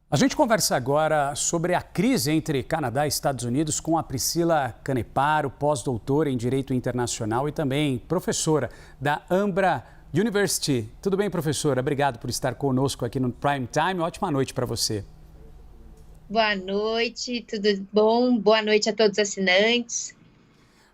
A gente conversa agora sobre a crise entre Canadá e Estados Unidos com a Priscila Caneparo, pós-doutora em Direito Internacional e também professora da Ambra University. Tudo bem, professora? Obrigado por estar conosco aqui no Prime Time. Ótima noite para você. Boa noite, tudo bom? Boa noite a todos os assinantes.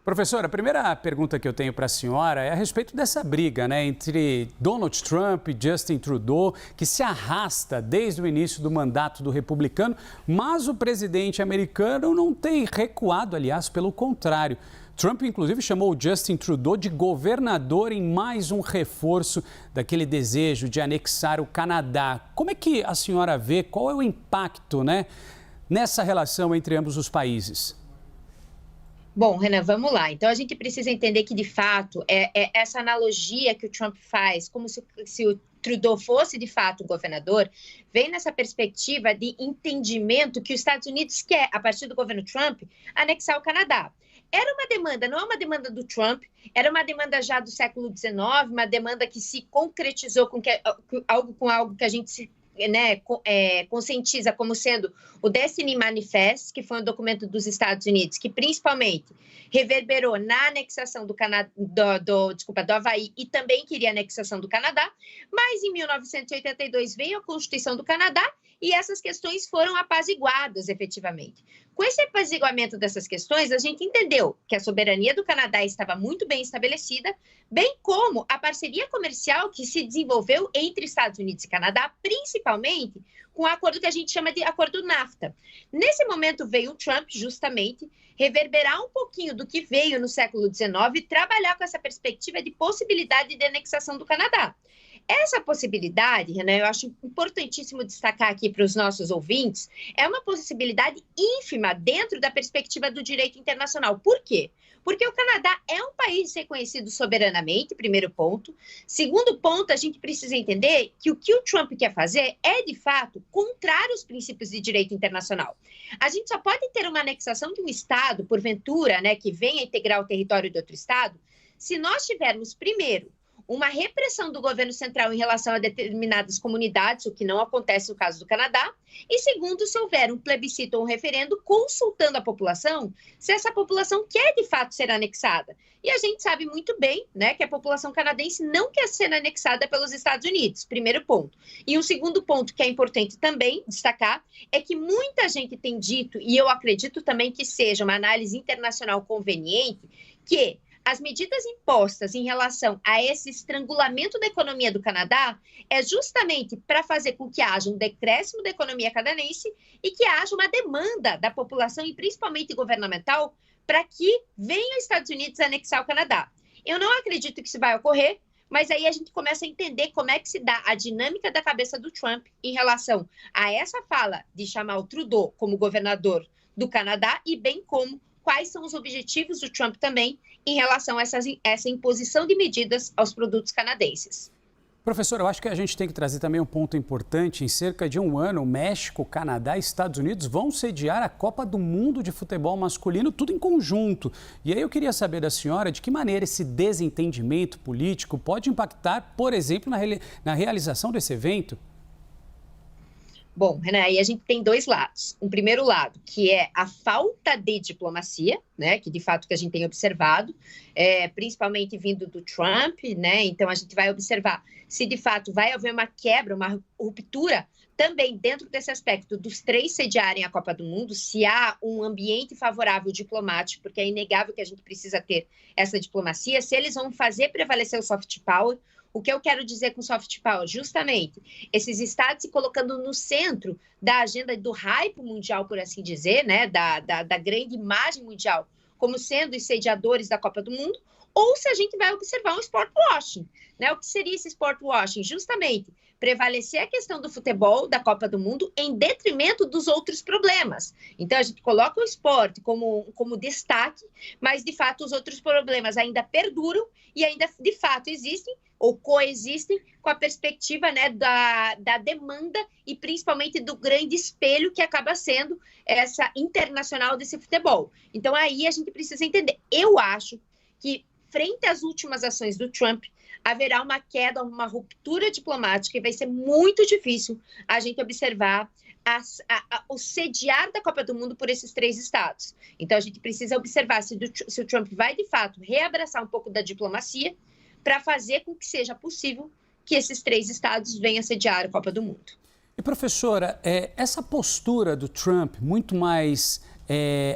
Professora, a primeira pergunta que eu tenho para a senhora é a respeito dessa briga, entre Donald Trump e Justin Trudeau, que se arrasta desde o início do mandato do republicano, mas o presidente americano não tem recuado, aliás, pelo contrário. Trump, inclusive, chamou o Justin Trudeau de governador em mais um reforço daquele desejo de anexar o Canadá. Como é que a senhora vê, qual é o impacto, nessa relação entre ambos os países? Bom, Renan, vamos lá. Então, a gente precisa entender que, de fato, essa analogia que o Trump faz, como se o Trudeau fosse, de fato, um governador, vem nessa perspectiva de entendimento que os Estados Unidos quer, a partir do governo Trump, anexar o Canadá. Era uma demanda, não é uma demanda do Trump, era uma demanda já do século XIX, uma demanda que se concretizou com algo que a gente se conscientiza como sendo o Destiny Manifest, que foi um documento dos Estados Unidos, que principalmente reverberou na anexação do Havaí e também queria a anexação do Canadá, mas em 1982 veio a Constituição do Canadá e essas questões foram apaziguadas efetivamente. Com esse apaziguamento dessas questões, a gente entendeu que a soberania do Canadá estava muito bem estabelecida, bem como a parceria comercial que se desenvolveu entre Estados Unidos e Canadá, principalmente com o acordo que a gente chama de acordo NAFTA. Nesse momento veio o Trump, justamente, reverberar um pouquinho do que veio no século XIX e trabalhar com essa perspectiva de possibilidade de anexação do Canadá. Essa possibilidade, Renan, eu acho importantíssimo destacar aqui para os nossos ouvintes, é uma possibilidade ínfima dentro da perspectiva do direito internacional. Por quê? Porque o Canadá é um país reconhecido soberanamente, primeiro ponto. Segundo ponto, a gente precisa entender que o Trump quer fazer é, de fato, contrário aos princípios de direito internacional. A gente só pode ter uma anexação de um Estado, porventura, que venha integrar o território de outro Estado, se nós tivermos, primeiro, uma repressão do governo central em relação a determinadas comunidades, o que não acontece no caso do Canadá, e segundo, se houver um plebiscito ou um referendo consultando a população, se essa população quer de fato ser anexada. E a gente sabe muito bem, que a população canadense não quer ser anexada pelos Estados Unidos, primeiro ponto. E um segundo ponto que é importante também destacar é que muita gente tem dito, e eu acredito também que seja uma análise internacional conveniente, que as medidas impostas em relação a esse estrangulamento da economia do Canadá é justamente para fazer com que haja um decréscimo da economia canadense e que haja uma demanda da população e principalmente governamental para que venha os Estados Unidos anexar o Canadá. Eu não acredito que isso vai ocorrer, mas aí a gente começa a entender como é que se dá a dinâmica da cabeça do Trump em relação a essa fala de chamar o Trudeau como governador do Canadá e bem como quais são os objetivos do Trump também em relação a essa imposição de medidas aos produtos canadenses. Professor, eu acho que a gente tem que trazer também um ponto importante. Em cerca de um ano, México, Canadá e Estados Unidos vão sediar a Copa do Mundo de Futebol Masculino, tudo em conjunto. E aí eu queria saber da senhora de que maneira esse desentendimento político pode impactar, por exemplo, na realização desse evento. Bom, Renan, aí a gente tem dois lados. Um primeiro lado, que é a falta de diplomacia, que de fato que a gente tem observado, principalmente vindo do Trump, então a gente vai observar se de fato vai haver uma quebra, uma ruptura também dentro desse aspecto dos três sediarem a Copa do Mundo, se há um ambiente favorável diplomático, porque é inegável que a gente precisa ter essa diplomacia, se eles vão fazer prevalecer o soft power. O que eu quero dizer com soft power? Justamente, esses estados se colocando no centro da agenda do hype mundial, por assim dizer, da grande imagem mundial, como sendo os sediadores da Copa do Mundo, ou se a gente vai observar um sport washing. O que seria esse sport washing? Justamente, prevalecer a questão do futebol, da Copa do Mundo, em detrimento dos outros problemas. Então, a gente coloca o esporte como destaque, mas, de fato, os outros problemas ainda perduram e ainda, de fato, existem ou coexistem com a perspectiva da demanda e principalmente do grande espelho que acaba sendo essa internacional desse futebol. Então, aí a gente precisa entender. Eu acho que, frente às últimas ações do Trump, haverá uma queda, uma ruptura diplomática e vai ser muito difícil a gente observar o sediar da Copa do Mundo por esses 3 estados. Então, a gente precisa observar se o Trump vai, de fato, reabraçar um pouco da diplomacia para fazer com que seja possível que esses 3 estados venham sediar a Copa do Mundo. E, professora, essa postura do Trump muito mais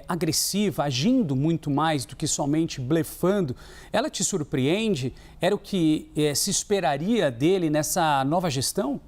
agressiva, agindo muito mais do que somente blefando, ela te surpreende? Era o que se esperaria dele nessa nova gestão?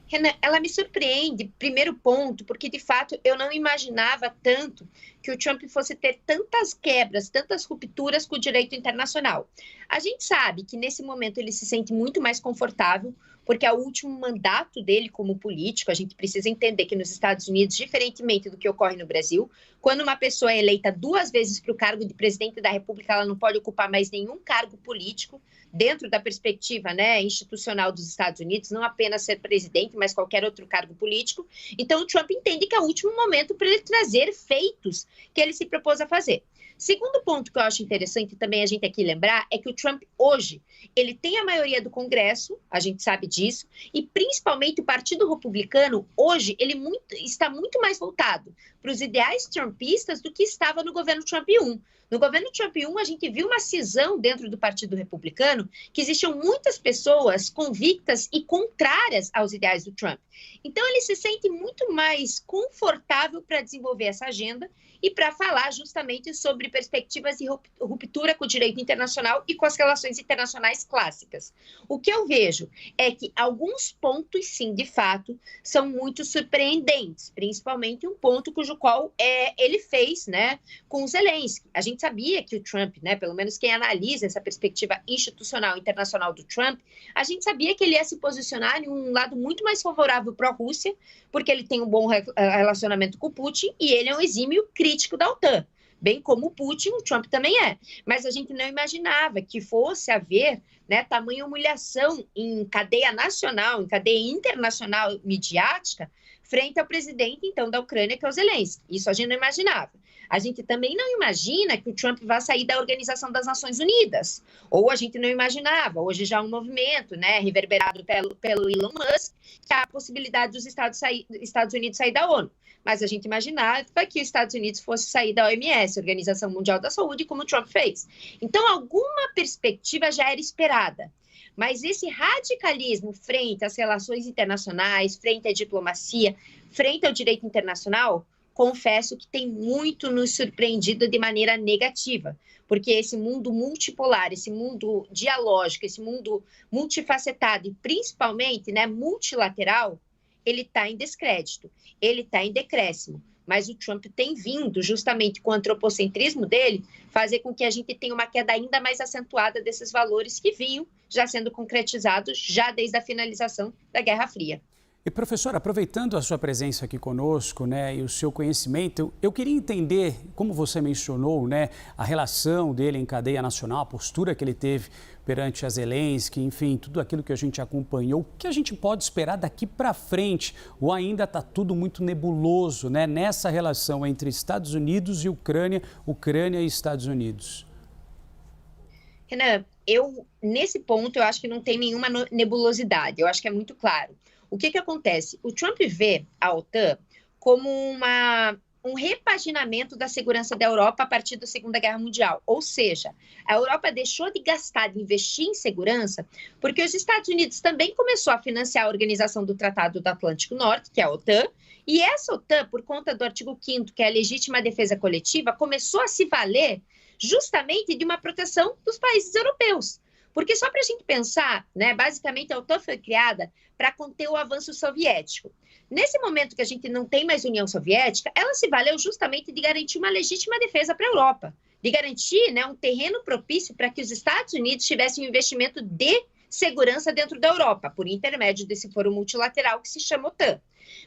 Renan, ela me surpreende, primeiro ponto, porque de fato eu não imaginava tanto que o Trump fosse ter tantas quebras, tantas rupturas com o direito internacional. A gente sabe que nesse momento ele se sente muito mais confortável, porque é o último mandato dele como político. A gente precisa entender que nos Estados Unidos, diferentemente do que ocorre no Brasil, quando uma pessoa é eleita 2 vezes para o cargo de presidente da República, ela não pode ocupar mais nenhum cargo político dentro da perspectiva, né, institucional dos Estados Unidos, não apenas ser presidente, mas qualquer outro cargo político. Então, o Trump entende que é o último momento para ele trazer feitos que ele se propôs a fazer. Segundo ponto que eu acho interessante também a gente aqui lembrar é que o Trump hoje, ele tem a maioria do Congresso, a gente sabe disso, e principalmente o Partido Republicano, hoje, ele está muito mais voltado para os ideais trumpistas do que estava no governo Trump 1. No governo Trump 1, a gente viu uma cisão dentro do Partido Republicano, que existiam muitas pessoas convictas e contrárias aos ideais do Trump. Então, ele se sente muito mais confortável para desenvolver essa agenda e para falar justamente sobre perspectivas de ruptura com o direito internacional e com as relações internacionais clássicas. O que eu vejo é que alguns pontos, sim, de fato, são muito surpreendentes, principalmente um ponto cujo qual ele fez, né, com o Zelensky. A gente sabia que o Trump, né, pelo menos quem analisa essa perspectiva institucional internacional do Trump, a gente sabia que ele ia se posicionar em um lado muito mais favorável para a Rússia, porque ele tem um bom relacionamento com o Putin e ele é um exímio crítico da OTAN. Bem como o Putin, o Trump também é. Mas a gente não imaginava que fosse haver, né, tamanha humilhação em cadeia nacional, em cadeia internacional midiática, frente ao presidente, então, da Ucrânia, que é o Zelensky. Isso a gente não imaginava. A gente também não imagina que o Trump vai sair da Organização das Nações Unidas. Ou a gente não imaginava, hoje já há um movimento, né, reverberado pelo Elon Musk, que há a possibilidade dos Estados Unidos sair da ONU. Mas a gente imaginava que os Estados Unidos fosse sair da OMS, Organização Mundial da Saúde, como o Trump fez. Então, alguma perspectiva já era esperada. Mas esse radicalismo frente às relações internacionais, frente à diplomacia, frente ao direito internacional, confesso que tem muito nos surpreendido de maneira negativa, porque esse mundo multipolar, esse mundo dialógico, esse mundo multifacetado e principalmente, né, multilateral, ele está em descrédito, ele está em decréscimo. Mas o Trump tem vindo, justamente com o antropocentrismo dele, fazer com que a gente tenha uma queda ainda mais acentuada desses valores que vinham já sendo concretizados já desde a finalização da Guerra Fria. E, professor, aproveitando a sua presença aqui conosco, né, e o seu conhecimento, eu queria entender, como você mencionou, né, a relação dele em cadeia nacional, a postura que ele teve perante a Zelensky, enfim, tudo aquilo que a gente acompanhou. O que a gente pode esperar daqui para frente? Ou ainda está tudo muito nebuloso, né, nessa relação entre Estados Unidos e Ucrânia, Ucrânia e Estados Unidos? Renan, nesse ponto, eu acho que não tem nenhuma nebulosidade, eu acho que é muito claro. O que acontece? O Trump vê a OTAN como um repaginamento da segurança da Europa a partir da Segunda Guerra Mundial. Ou seja, a Europa deixou de gastar, de investir em segurança, porque os Estados Unidos também começou a financiar a organização do Tratado do Atlântico Norte, que é a OTAN, e essa OTAN, por conta do artigo 5º, que é a legítima defesa coletiva, começou a se valer justamente de uma proteção dos países europeus. Porque só para a gente pensar, né, basicamente a OTAN foi criada para conter o avanço soviético. Nesse momento que a gente não tem mais União Soviética, ela se valeu justamente de garantir uma legítima defesa para a Europa, de garantir, né, um terreno propício para que os Estados Unidos tivessem um investimento de segurança dentro da Europa, por intermédio desse foro multilateral que se chama OTAN.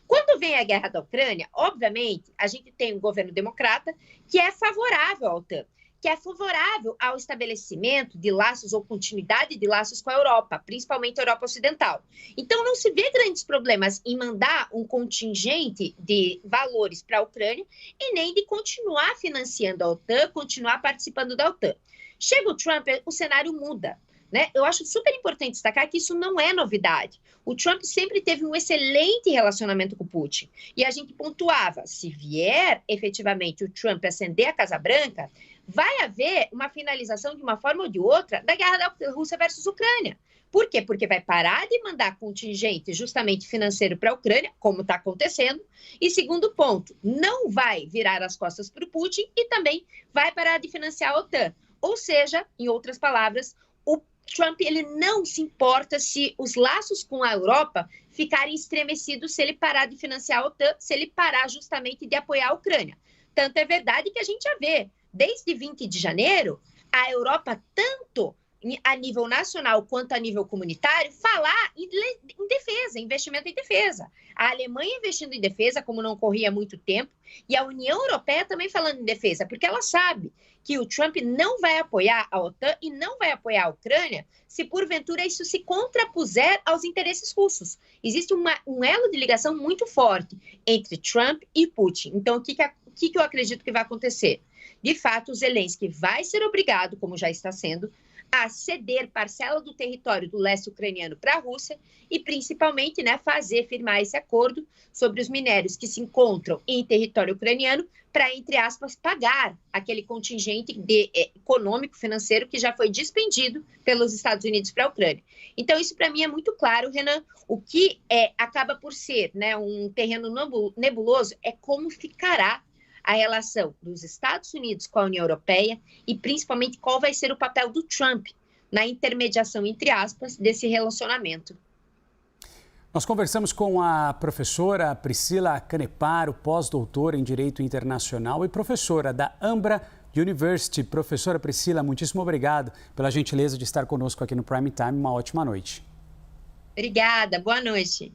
Quando vem a guerra da Ucrânia, obviamente, a gente tem um governo democrata que é favorável à OTAN, que é favorável ao estabelecimento de laços ou continuidade de laços com a Europa, principalmente a Europa Ocidental. Então, não se vê grandes problemas em mandar um contingente de valores para a Ucrânia e nem de continuar financiando a OTAN, continuar participando da OTAN. Chega o Trump, o cenário muda. né? Eu acho super importante destacar que isso não é novidade. O Trump sempre teve um excelente relacionamento com o Putin. E a gente pontuava, se vier efetivamente o Trump ascender a Casa Branca, vai haver uma finalização de uma forma ou de outra da guerra da Rússia versus Ucrânia. Por quê? Porque vai parar de mandar contingente justamente financeiro para a Ucrânia, como está acontecendo. E segundo ponto, não vai virar as costas para o Putin e também vai parar de financiar a OTAN. Ou seja, em outras palavras, o Trump ele não se importa se os laços com a Europa ficarem estremecidos se ele parar de financiar a OTAN, se ele parar justamente de apoiar a Ucrânia. Tanto é verdade que a gente já vê, desde 20 de janeiro, a Europa, tanto a nível nacional quanto a nível comunitário, falar em defesa, investimento em defesa. A Alemanha investindo em defesa, como não ocorria há muito tempo, e a União Europeia também falando em defesa, porque ela sabe que o Trump não vai apoiar a OTAN e não vai apoiar a Ucrânia se, porventura, isso se contrapuser aos interesses russos. Existe um elo de ligação muito forte entre Trump e Putin. Então, o que eu acredito que vai acontecer? De fato, o Zelensky vai ser obrigado, como já está sendo, a ceder parcela do território do leste ucraniano para a Rússia e, principalmente, firmar esse acordo sobre os minérios que se encontram em território ucraniano para, entre aspas, pagar aquele contingente econômico, financeiro que já foi despendido pelos Estados Unidos para a Ucrânia. Então, isso para mim é muito claro, Renan. O que acaba por ser um terreno nebuloso é como ficará a relação dos Estados Unidos com a União Europeia e, principalmente, qual vai ser o papel do Trump na intermediação, entre aspas, desse relacionamento. Nós conversamos com a professora Priscila Caneparo, pós-doutora em Direito Internacional e professora da Ambra University. Professora Priscila, muitíssimo obrigado pela gentileza de estar conosco aqui no Prime Time. Uma ótima noite. Obrigada, boa noite.